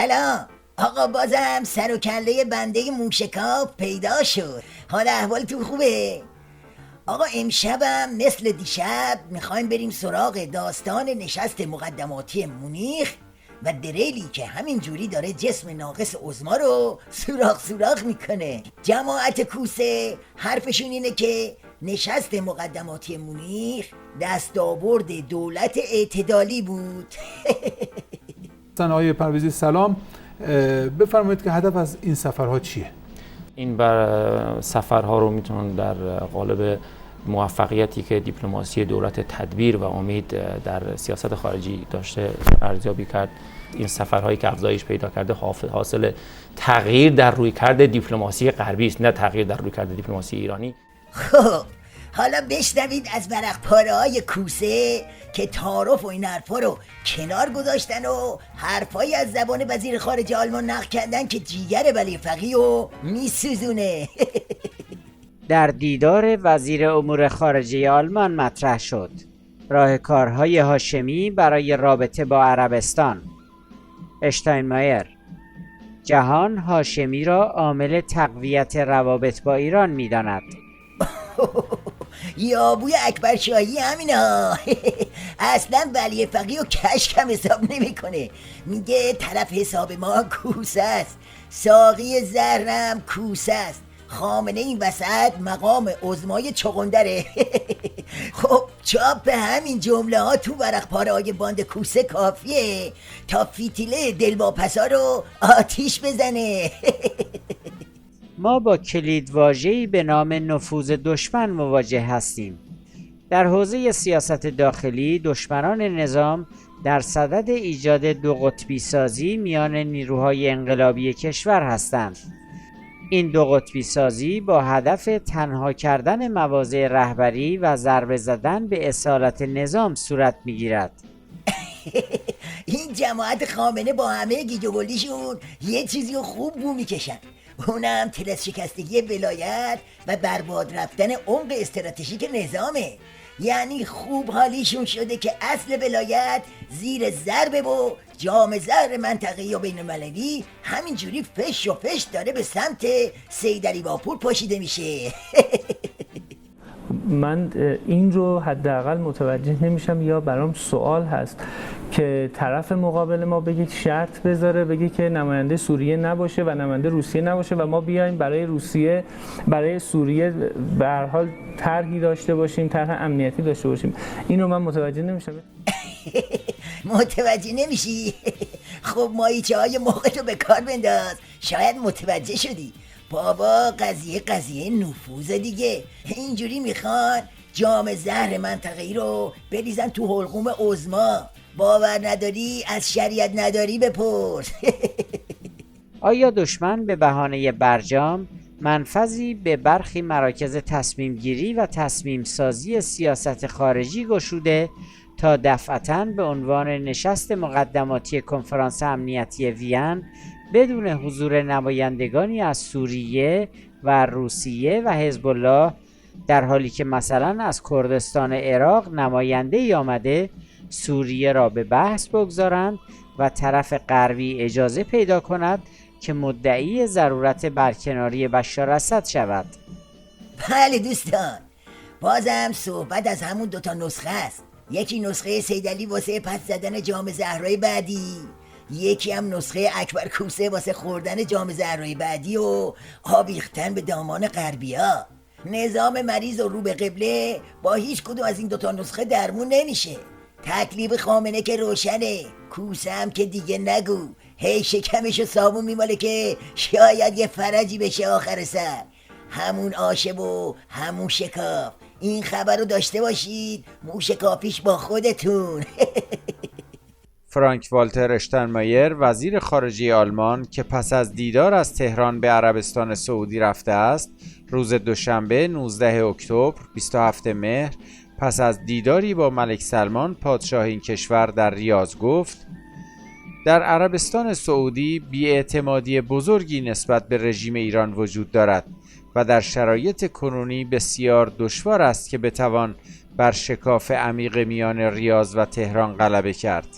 سلام آقا، بازم سر و کله بنده موشکاف پیدا شد. حال احوالتون خوبه؟ آقا امشبم مثل دیشب میخوایم بریم سراغ داستان نشست مقدماتی مونیخ و دریلی که همین جوری داره جسم ناقص عظما رو سوراخ میکنه. جماعت کوسه حرفشون اینه که نشست مقدماتی مونیخ دستاورد دولت اعتدالی بود. آقای پرویزی سلام، بفرمایید که هدف از این سفرها چیه؟ این سفرها رو میتونن در قالب موفقیتی که دیپلماسی دولت تدبیر و امید در سیاست خارجی داشته ارزیابی کرد. این سفرهایی که افزایش پیدا کرده حاصل تغییر در رویکرد دیپلماسی غربی است، نه تغییر در رویکرد دیپلماسی ایرانی. خب حالا بشنوید از ورق‌پاره های کوسه که تعارف و این حرفا رو کنار گذاشتن و حرفایی از زبان وزیر خارجه آلمان نقل کردن که جیگر ولی فقیه رو میسوزونه. در دیدار وزیر امور خارجه آلمان مطرح شد راهکارهای هاشمی برای رابطه با عربستان. اشتاینمایر: جهان هاشمی را عامل تقویت روابط با ایران می‌داند. یابوی اکبر شاهی همینا. اصلا ولی فقیه و کشکم حساب نمیکنه. میگه طرف حساب ما کوسه است، ساقی زهرم کوسه است، خامنه این وسط مقام عظمای چغندره. خب چاپ همین جمله ها تو ورق‌پاره های باند کوسه کافیه تا فیتیله دلواپسا رو آتیش بزنه. ما با کلیدواژه‌ای به نام نفوذ دشمن مواجه هستیم. در حوزه سیاست داخلی، دشمنان نظام در صدد ایجاد دو قطبی سازی میان نیروهای انقلابی کشور هستند. این دو قطبی سازی با هدف تنها کردن مواضع رهبری و ضربه زدن به اصالت نظام صورت میگیرد. این جماعت خامنه با همه گیجوگلیشون یه چیزی رو خوب بو میکشن، اونم طلسم شکستگی ولایت و برباد رفتن عمق استراتژیک نظامه. یعنی خوب حالیشون شده که اصل ولایت زیر ضربه و جام زهر منطقه‌ای و بین المللی همینجوری فش و فش داره به سمت سیدعلی باپور پاشیده میشه. من این رو حداقل متوجه نمیشم یا برام سوال هست که طرف مقابل ما بگه شرط بذاره، بگه که نماینده سوریه نباشه و نماینده روسیه نباشه و ما بیایم برای سوریه به هر حال طرحی داشته باشیم، طرح امنیتی داشته باشیم. این رو من متوجه نمیشم. متوجه نمیشی؟ خب ماهیچه های موقع رو به کار بنداز، شاید متوجه شدی. بابا قضیه نفوذ دیگه. اینجوری میخوان جام زهر منطقه‌ای رو بریزن تو حلقوم عظما. باور نداری از شریعت نداری بپرس. آیا دشمن به بهانه برجام منفذی به برخی مراکز تصمیم گیری و تصمیم سازی سیاست خارجی گشوده تا دفعتاً به عنوان نشست مقدماتی کنفرانس امنیتی وین بدون حضور نمایندگانی از سوریه و روسیه و حزب الله، در حالی که مثلا از کردستان عراق نماینده‌ای آمده، سوریه را به بحث بگذارند و طرف غربی اجازه پیدا کند که مدعی ضرورت برکناری بشار اسد شود؟ بله دوستان، بازم صحبت از همون دوتا نسخه است. یکی نسخه سیدعلی واسه پس زدن جام زهرای بعدی، یکی هم نسخه اکبر کوسه واسه خوردن جام زهرای بعدی و آویختن به دامان غربیا. نظام مریض و رو به قبله با هیچ کدوم از این دوتا نسخه درمون نمیشه. تکلیف خامنه که روشنه، کوسه هم که دیگه نگو، هی شکمشو صابون میماله که شاید یه فرجی بشه آخر سر. همون آشه و همون شکاف. این خبر رو داشته باشید، موشکافیش با خودتون. فرانک والتر اشتاینمایر، وزیر خارجه آلمان که پس از دیدار از تهران به عربستان سعودی رفته است، روز دوشنبه 19 اکتبر 27 مهر پس از دیداری با ملک سلمان پادشاه این کشور در ریاض گفت: در عربستان سعودی بی‌اعتمادی بزرگی نسبت به رژیم ایران وجود دارد و در شرایط کنونی بسیار دشوار است که بتوان بر شکاف عمیق میان ریاض و تهران غلبه کرد.